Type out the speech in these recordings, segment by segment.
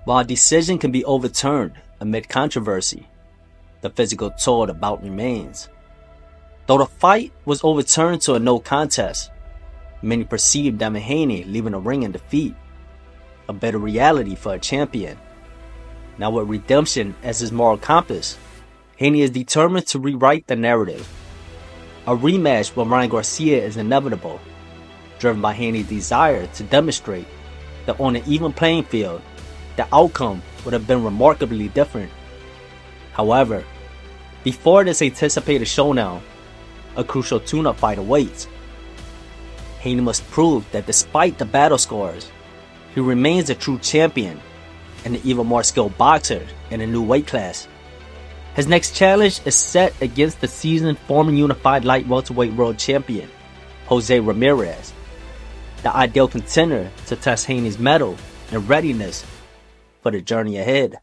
While a decision can be overturned amid controversy, the physical toll of the bout remains. Though the fight was overturned to a no contest, many perceived Devin Haney leaving the ring in defeat, a bitter reality for a champion. Now with redemption as his moral compass, Haney is determined to rewrite the narrative. A rematch with Ryan Garcia is inevitable, driven by Haney's desire to demonstrate that on an even playing field, the outcome would have been remarkably different. However, before this anticipated showdown, a crucial tune-up fight awaits. Haney must prove that despite the battle scores, he remains a true champion and an even more skilled boxer in a new weight class. His next challenge is set against the seasoned former unified light welterweight world champion, Jose Ramirez, the ideal contender to test Haney's mettle and readiness for the journey ahead.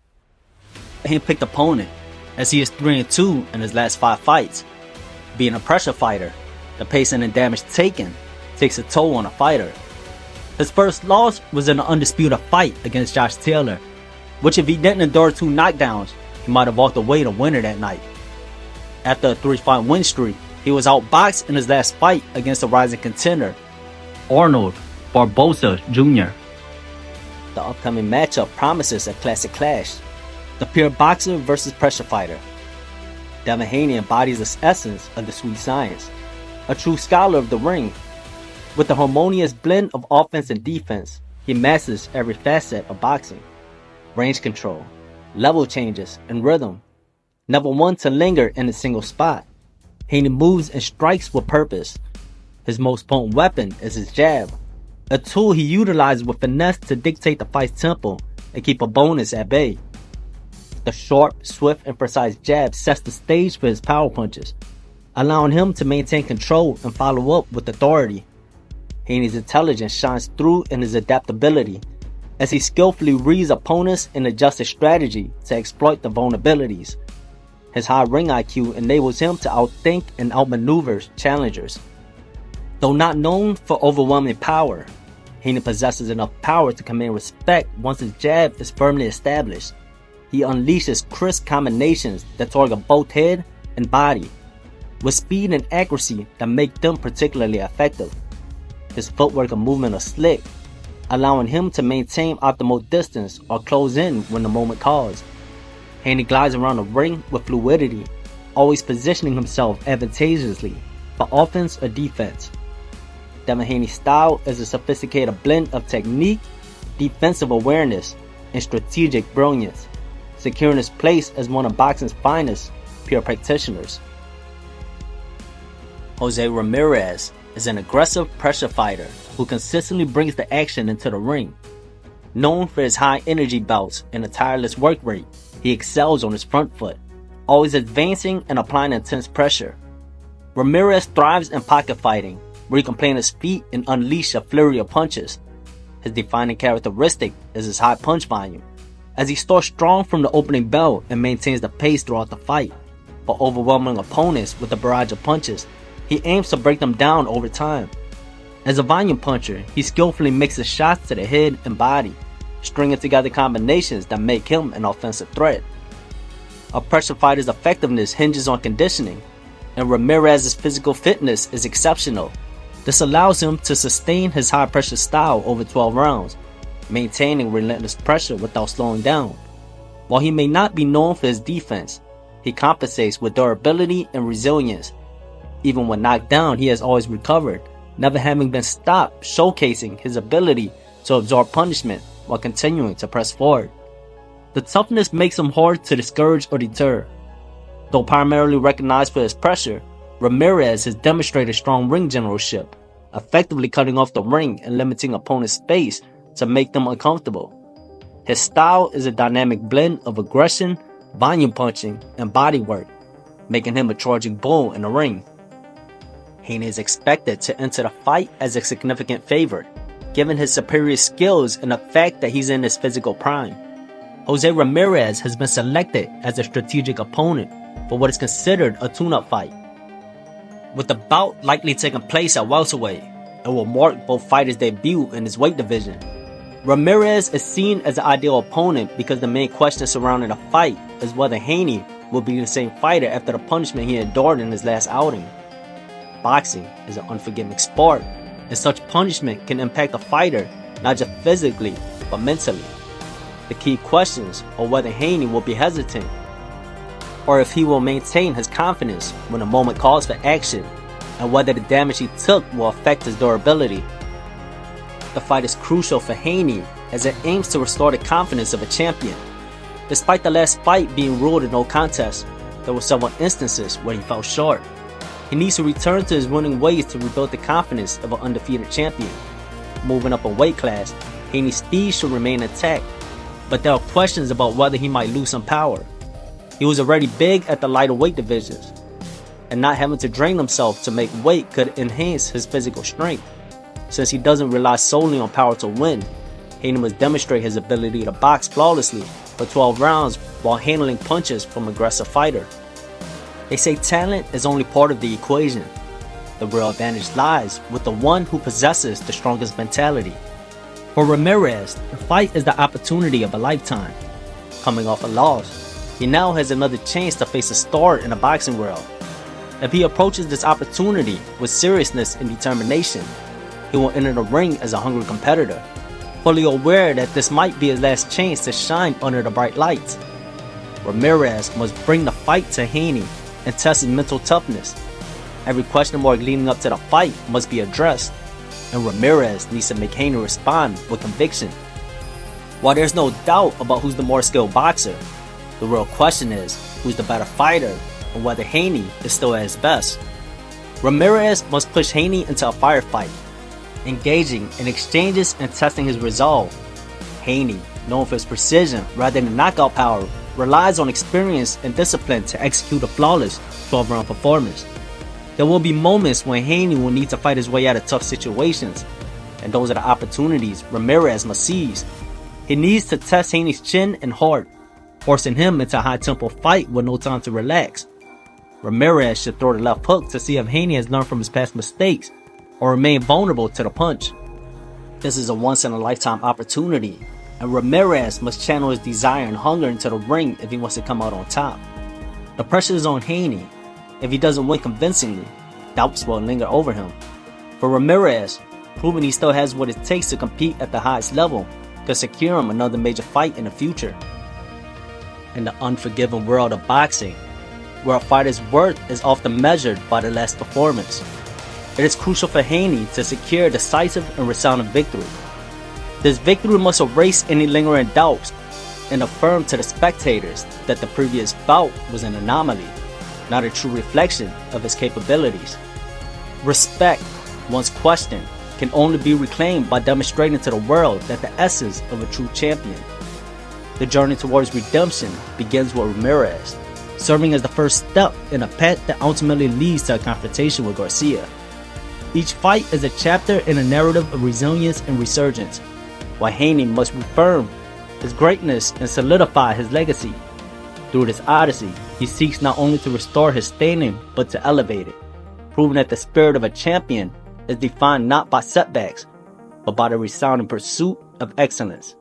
A hand-picked opponent, as he is 3-2 in his last 5 fights. Being a pressure fighter, the pacing and damage taken takes a toll on a fighter. His first loss was in an undisputed fight against Josh Taylor, which if he didn't endure 2 knockdowns, he might have walked away the winner that night. After a 3-fight win streak, he was outboxed in his last fight against the rising contender, Arnold Barboza Jr. The upcoming matchup promises a classic clash, the pure boxer versus pressure fighter. Devin Haney embodies the essence of the sweet science, a true scholar of the ring. With a harmonious blend of offense and defense, he masters every facet of boxing. Range control, level changes, and rhythm. Never one to linger in a single spot. Haney moves and strikes with purpose. His most potent weapon is his jab, a tool he utilizes with finesse to dictate the fight's tempo and keep opponents at bay. The sharp, swift, and precise jab sets the stage for his power punches, allowing him to maintain control and follow up with authority. Haney's intelligence shines through in his adaptability, as he skillfully reads opponents and adjusts his strategy to exploit the vulnerabilities. His high ring IQ enables him to outthink and outmaneuver challengers. Though not known for overwhelming power, Haney possesses enough power to command respect once his jab is firmly established. He unleashes crisp combinations that target both head and body, with speed and accuracy that make them particularly effective. His footwork and movement are slick, allowing him to maintain optimal distance or close in when the moment calls. Haney glides around the ring with fluidity, always positioning himself advantageously for offense or defense. Devin Haney's style is a sophisticated blend of technique, defensive awareness, and strategic brilliance, securing his place as one of boxing's finest pure practitioners. Jose Ramirez is an aggressive pressure fighter who consistently brings the action into the ring. Known for his high energy bouts and a tireless work rate, he excels on his front foot, always advancing and applying intense pressure. Ramirez thrives in pocket fighting, where he can plant his feet and unleash a flurry of punches. His defining characteristic is his high punch volume, as he starts strong from the opening bell and maintains the pace throughout the fight. For overwhelming opponents with a barrage of punches, he aims to break them down over time. As a volume puncher, he skillfully mixes shots to the head and body, stringing together combinations that make him an offensive threat. A pressure fighter's effectiveness hinges on conditioning, and Ramirez's physical fitness is exceptional. This allows him to sustain his high-pressure style over 12 rounds, maintaining relentless pressure without slowing down. While he may not be known for his defense, he compensates with durability and resilience. Even when knocked down, he has always recovered, never having been stopped, showcasing his ability to absorb punishment while continuing to press forward. The toughness makes him hard to discourage or deter. Though primarily recognized for his pressure, Ramirez has demonstrated strong ring generalship, effectively cutting off the ring and limiting opponents' space to make them uncomfortable. His style is a dynamic blend of aggression, volume punching, and body work, making him a charging bull in the ring. Haney is expected to enter the fight as a significant favorite, given his superior skills and the fact that he's in his physical prime. Jose Ramirez has been selected as a strategic opponent for what is considered a tune-up fight. With the bout likely taking place at welterweight, it will mark both fighters' debut in his weight division. Ramirez is seen as the ideal opponent because the main question surrounding the fight is whether Haney will be the same fighter after the punishment he endured in his last outing. Boxing is an unforgiving sport, and such punishment can impact a fighter not just physically, but mentally. The key questions are whether Haney will be hesitant, or if he will maintain his confidence when the moment calls for action, and whether the damage he took will affect his durability. The fight is crucial for Haney as it aims to restore the confidence of a champion. Despite the last fight being ruled a no contest, there were several instances where he fell short. He needs to return to his winning ways to rebuild the confidence of an undefeated champion. Moving up a weight class, Haney's speed should remain intact, but there are questions about whether he might lose some power. He was already big at the lighter weight divisions, and not having to drain himself to make weight could enhance his physical strength. Since he doesn't rely solely on power to win, Haney must demonstrate his ability to box flawlessly for 12 rounds while handling punches from an aggressive fighter. They say talent is only part of the equation. The real advantage lies with the one who possesses the strongest mentality. For Ramirez, the fight is the opportunity of a lifetime. Coming off a loss, he now has another chance to face a star in the boxing world. If he approaches this opportunity with seriousness and determination, he will enter the ring as a hungry competitor, fully aware that this might be his last chance to shine under the bright lights. Ramirez must bring the fight to Haney and test his mental toughness. Every question mark leading up to the fight must be addressed, and Ramirez needs to make Haney respond with conviction. While there's no doubt about who's the more skilled boxer, the real question is who's the better fighter and whether Haney is still at his best. Ramirez must push Haney into a firefight, engaging in exchanges and testing his resolve. Haney, known for his precision rather than knockout power, relies on experience and discipline to execute a flawless 12-round performance. There will be moments when Haney will need to fight his way out of tough situations, and those are the opportunities Ramirez must seize. He needs to test Haney's chin and heart, forcing him into a high-tempo fight with no time to relax. Ramirez should throw the left hook to see if Haney has learned from his past mistakes or remain vulnerable to the punch. This is a once-in-a-lifetime opportunity, and Ramirez must channel his desire and hunger into the ring if he wants to come out on top. The pressure is on Haney. If he doesn't win convincingly, doubts will linger over him. For Ramirez, proving he still has what it takes to compete at the highest level could secure him another major fight in the future. In the unforgiving world of boxing, where a fighter's worth is often measured by the last performance, it is crucial for Haney to secure a decisive and resounding victory. This victory must erase any lingering doubts and affirm to the spectators that the previous bout was an anomaly, not a true reflection of his capabilities. Respect, once questioned, can only be reclaimed by demonstrating to the world that the essence of a true champion. The journey towards redemption begins with Ramirez, serving as the first step in a path that ultimately leads to a confrontation with Garcia. Each fight is a chapter in a narrative of resilience and resurgence, while Haney must reaffirm his greatness and solidify his legacy. Through this odyssey, he seeks not only to restore his standing, but to elevate it, proving that the spirit of a champion is defined not by setbacks, but by the resounding pursuit of excellence.